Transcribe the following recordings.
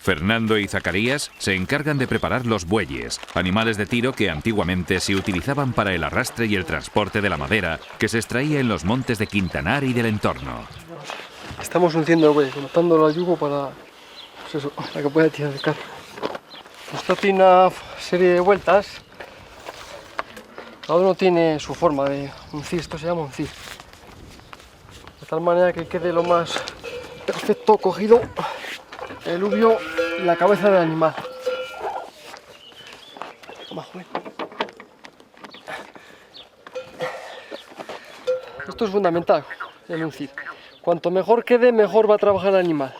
Fernando y Zacarías se encargan de preparar los bueyes, animales de tiro que antiguamente se utilizaban para el arrastre y el transporte de la madera que se extraía en los montes de Quintanar y del entorno. Estamos unciendo el buey, conectándolo al yugo para, pues eso, para que pueda tirar el carro. Esto tiene una serie de vueltas. Cada uno tiene su forma de uncir, esto se llama uncir. De tal manera que quede lo más perfecto cogido el ubio y la cabeza del animal. Toma, joven. Esto es fundamental, el uncir. Cuanto mejor quede, mejor va a trabajar el animal.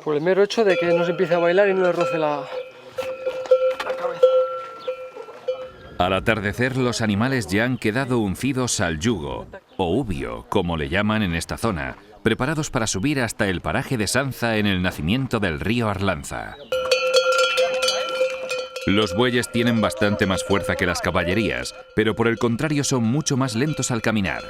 Por el mero hecho de que no se empiece a bailar y no le roce la cabeza. Al atardecer, los animales ya han quedado uncidos al yugo, o ubio, como le llaman en esta zona, preparados para subir hasta el paraje de Sanza en el nacimiento del río Arlanza. Los bueyes tienen bastante más fuerza que las caballerías, pero por el contrario son mucho más lentos al caminar.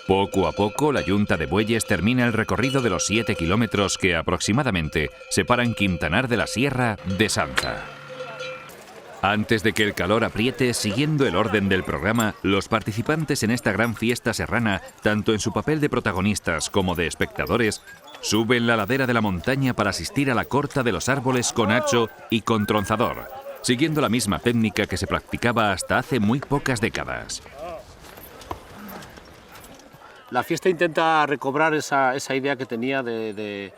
Poco a poco, la yunta de bueyes termina el recorrido de los 7 kilómetros que aproximadamente separan Quintanar de la Sierra de Sanza. Antes de que el calor apriete, siguiendo el orden del programa, los participantes en esta gran fiesta serrana, tanto en su papel de protagonistas como de espectadores, suben la ladera de la montaña para asistir a la corta de los árboles con hacho y con tronzador, siguiendo la misma técnica que se practicaba hasta hace muy pocas décadas. La fiesta intenta recobrar esa idea que tenía de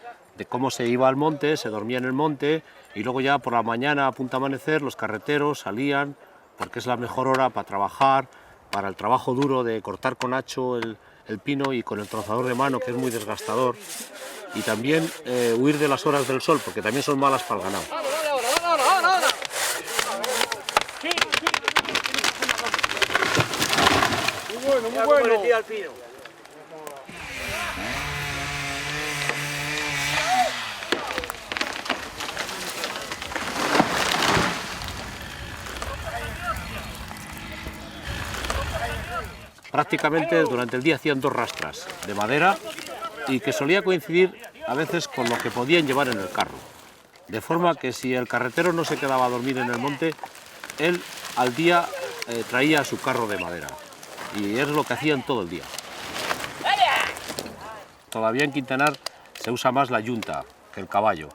cómo se iba al monte, se dormía en el monte y luego ya por la mañana a punto de amanecer los carreteros salían porque es la mejor hora para trabajar, para el trabajo duro de cortar con hacho el pino y con el tronzador de mano, que es muy desgastador, y también huir de las horas del sol porque también son malas para el ganado. Muy bueno. Prácticamente durante el día hacían 2 rastras de madera y que solía coincidir a veces con lo que podían llevar en el carro. De forma que si el carretero no se quedaba a dormir en el monte, él al día traía su carro de madera y es lo que hacían todo el día. Todavía en Quintanar se usa más la yunta que el caballo,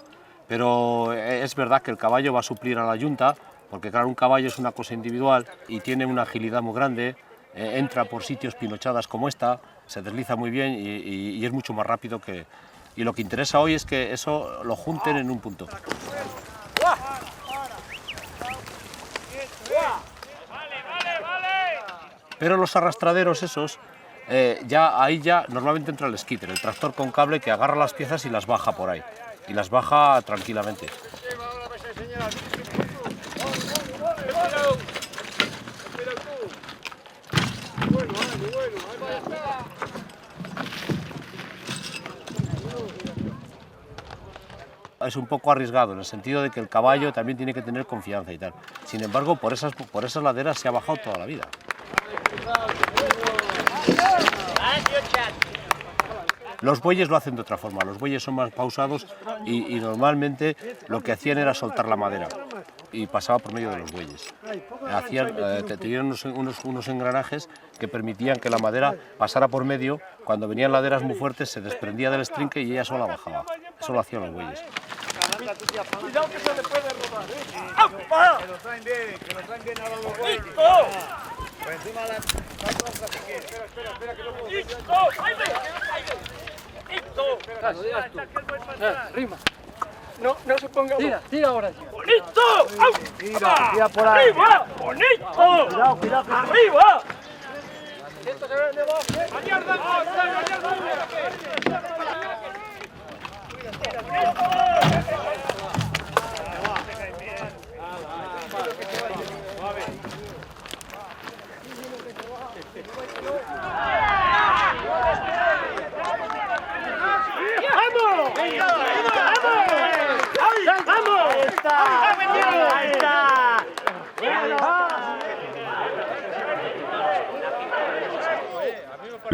pero es verdad que el caballo va a suplir a la yunta porque claro, un caballo es una cosa individual y tiene una agilidad muy grande. Entra por sitios pinochadas como esta, se desliza muy bien y es mucho más rápido que... Y lo que interesa hoy es que eso lo junten en un punto. Pero los arrastraderos esos, ahí ya normalmente entra el skidder, el tractor con cable que agarra las piezas y las baja por ahí. Y las baja tranquilamente. Es un poco arriesgado en el sentido de que el caballo también tiene que tener confianza y tal. Sin embargo, por esas laderas se ha bajado toda la vida. Los bueyes lo hacen de otra forma, los bueyes son más pausados y normalmente lo que hacían era soltar la madera y pasaba por medio de los bueyes. Tenían unos engranajes que permitían que la madera pasara por medio, cuando venían laderas muy fuertes se desprendía del estrinque y ella sola bajaba. Eso lo hacían los bueyes. Cuidado que se le puede robar. ¡Apa! Que lo traen bien a los bueyes. Por encima de la plaza que quiere. Espera, que no puedo. ¡Listo! ¡Ahí ve! ¡Listo! Rima. No se ponga. Tira ahora. ¡Bonito! Tira por ahí. ¡Arriba! ¡Bonito! Cuidado. ¡Arriba! Esto se ve debajo.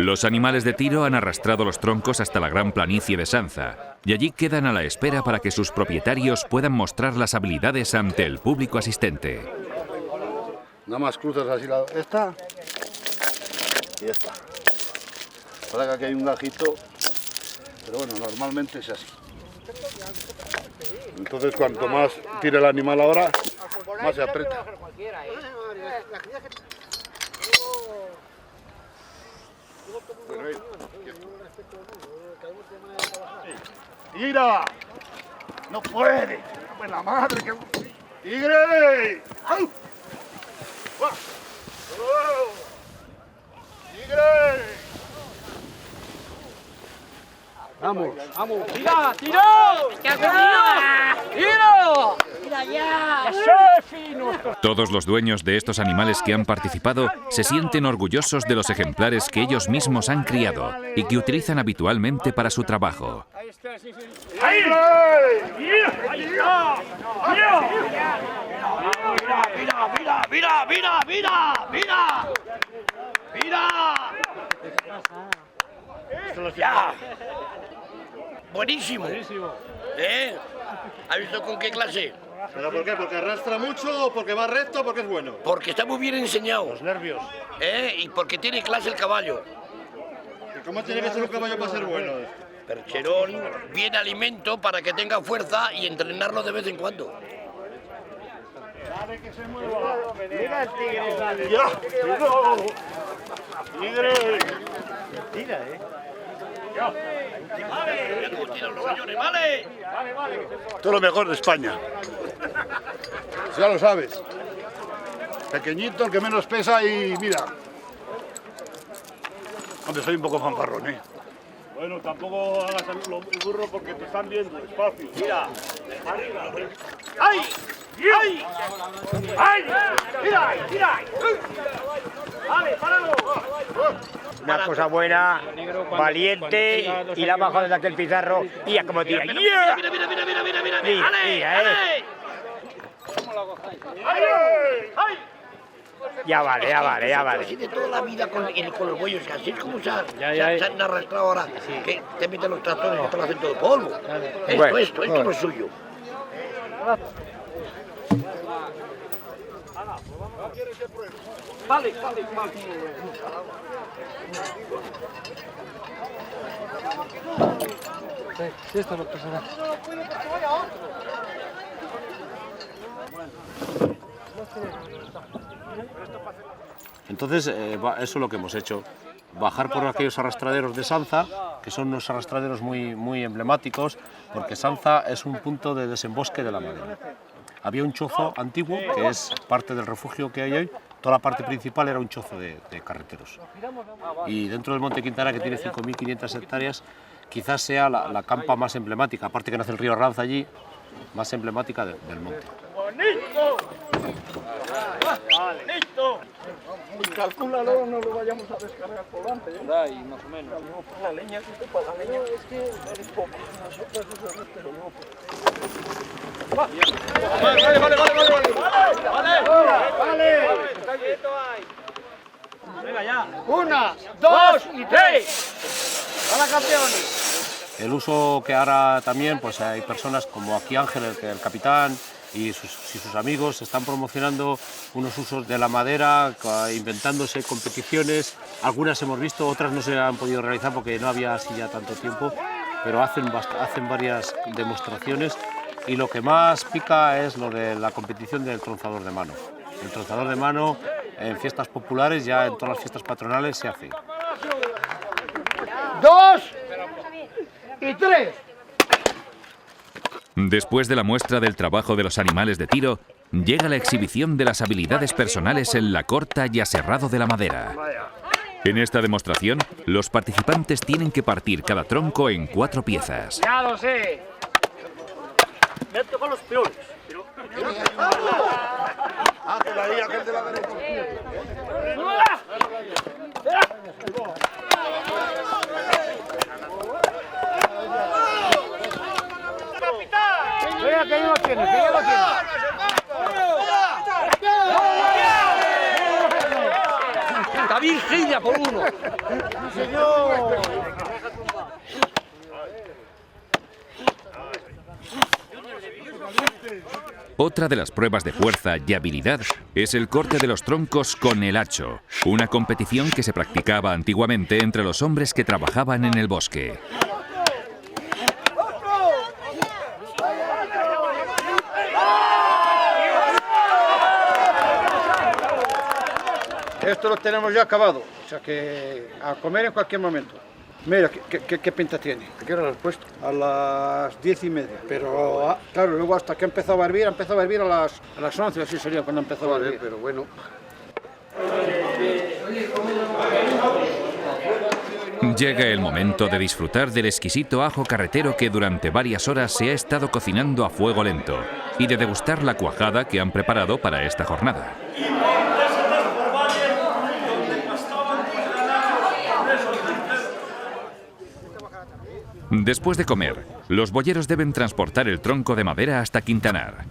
Los animales de tiro han arrastrado los troncos hasta la gran planicie de Sanza y allí quedan a la espera para que sus propietarios puedan mostrar las habilidades ante el público asistente. Nada más cruzas así esta y esta. Para que aquí hay un gajito, pero bueno, normalmente es así. Entonces cuanto más tire el animal ahora, más se aprieta. ¡Tira! ¡No puede! ¡Pues la madre que... ¡Tigre! ¡Au! ¡Tigre! Vamos, vamos. ¡Tira! ¡Tiro! ¡Tiro! ¡Tira ya! Todos los dueños de estos animales que han participado se sienten orgullosos de los ejemplares que ellos mismos han criado y que utilizan habitualmente para su trabajo. ¡Ahí! ¡Mira! ¡Ya! Buenísimo. ¿Has visto con qué clase? ¿Pero por qué? ¿Porque arrastra mucho o porque va recto o porque es bueno? Porque está muy bien enseñado. Los nervios. Y porque tiene clase el caballo. ¿Y cómo tiene que ser un caballo para ser bueno? Percherón, bien alimento para que tenga fuerza y entrenarlo de vez en cuando. ¡Dale que se mueva! ¡Mira el tigre! ¡Dale! ¡Ya! ¡Tigre! ¡Tira, ¡Vale! ¿Cómo tiran los señores? ¡Vale! Todo lo mejor de España. Ya lo sabes. Pequeñito, el que menos pesa y mira. Hombre, soy un poco fanfarrón, ¿eh? Bueno, tampoco hagas el burro porque te están viendo. Despacio. ¡Mira! ¡Ay! ¡Ay! ¡Ay! ¡Tira! ¡Tira! ¡Vale, páralo! Una cosa buena, valiente, y la ha bajado desde aquel pizarro y ya como tira. Mira, mira, mira, mira, mira, mira, mira, Mira, ¡Ale! mira, ¡Ale! ¡Ay! Ya vale, ya vale, ya vale. Así de toda la vida con los bueyes, que así es como se han arrastrado ahora, que te meten los tractores y te lo hacen todo polvo. Esto no es suyo. Vale, vale, vale. Sí, esto no pasa nada. Entonces, eso es lo que hemos hecho. Bajar por aquellos arrastraderos de Sanza, que son unos arrastraderos muy emblemáticos, porque Sanza es un punto de desembosque de la madera. Había un chozo antiguo, que es parte del refugio que hay hoy. Toda la parte principal era un chozo de carreteros. Y dentro del Monte Quintana, que tiene 5.500 hectáreas, quizás sea la campa más emblemática, aparte que nace el río Arranza allí, más emblemática del monte. ¡Bonito! ¡Listo! Calcúlalo, no lo vayamos a descargar por delante. Ahí, más o menos. La leña, que para la leña es que eres poco. Nosotros eso pero no. Venga ya. 1, 2 y 3. ¡Hola, campeones! El uso que ahora también, pues hay personas como aquí Ángel, el capitán, y sus amigos están promocionando unos usos de la madera, inventándose competiciones. Algunas hemos visto, otras no se han podido realizar porque no había así ya tanto tiempo, pero hacen varias demostraciones, y lo que más pica es lo de la competición del tronzador de mano. El tronzador de mano en fiestas populares, ya en todas las fiestas patronales se hace. 2 y 3. Después de la muestra del trabajo de los animales de tiro, llega la exhibición de las habilidades personales en la corta y aserrado de la madera. En esta demostración, los participantes tienen que partir cada tronco en 4 piezas. Ya lo sé. Me han tocado los peores. Ángel, ahí, Ángel de la derecha. Venga, que ya lo tienes, que ya lo tienes. ¡Está Virginia! ¡Venga, por uno! Otra de las pruebas de fuerza y habilidad es el corte de los troncos con el hacho, una competición que se practicaba antiguamente entre los hombres que trabajaban en el bosque. Esto lo tenemos ya acabado, o sea que a comer en cualquier momento. Mira qué pinta tiene. ¿A qué hora lo has puesto? A las 10:30, pero claro, luego hasta que empezó a hervir a las 11, así sería cuando empezó a hervir. Pero bueno. Llega el momento de disfrutar del exquisito ajo carretero que durante varias horas se ha estado cocinando a fuego lento y de degustar la cuajada que han preparado para esta jornada. Después de comer, los boyeros deben transportar el tronco de madera hasta Quintanar.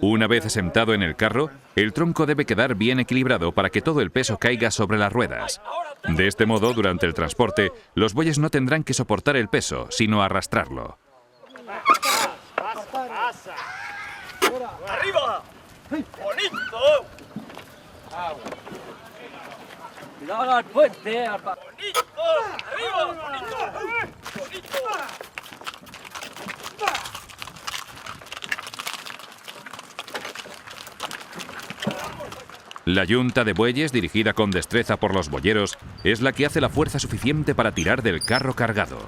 Una vez asentado en el carro, el tronco debe quedar bien equilibrado para que todo el peso caiga sobre las ruedas. De este modo, durante el transporte, los bueyes no tendrán que soportar el peso, sino arrastrarlo. ¡Arriba! ¡Bonito! Cuidado al puente, ¡Bonito! ¡Arriba! ¡Bonito! ¡Bonito! La yunta de bueyes, dirigida con destreza por los boyeros, es la que hace la fuerza suficiente para tirar del carro cargado.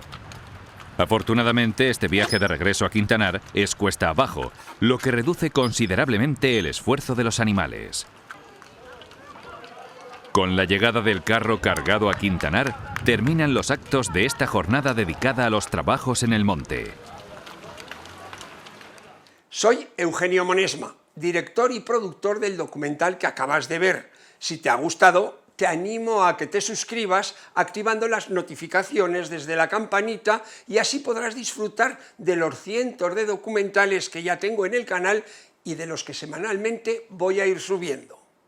Afortunadamente, este viaje de regreso a Quintanar es cuesta abajo, lo que reduce considerablemente el esfuerzo de los animales. Con la llegada del carro cargado a Quintanar, terminan los actos de esta jornada dedicada a los trabajos en el monte. Soy Eugenio Monesma, director y productor del documental que acabas de ver. Si te ha gustado, te animo a que te suscribas activando las notificaciones desde la campanita y así podrás disfrutar de los cientos de documentales que ya tengo en el canal y de los que semanalmente voy a ir subiendo.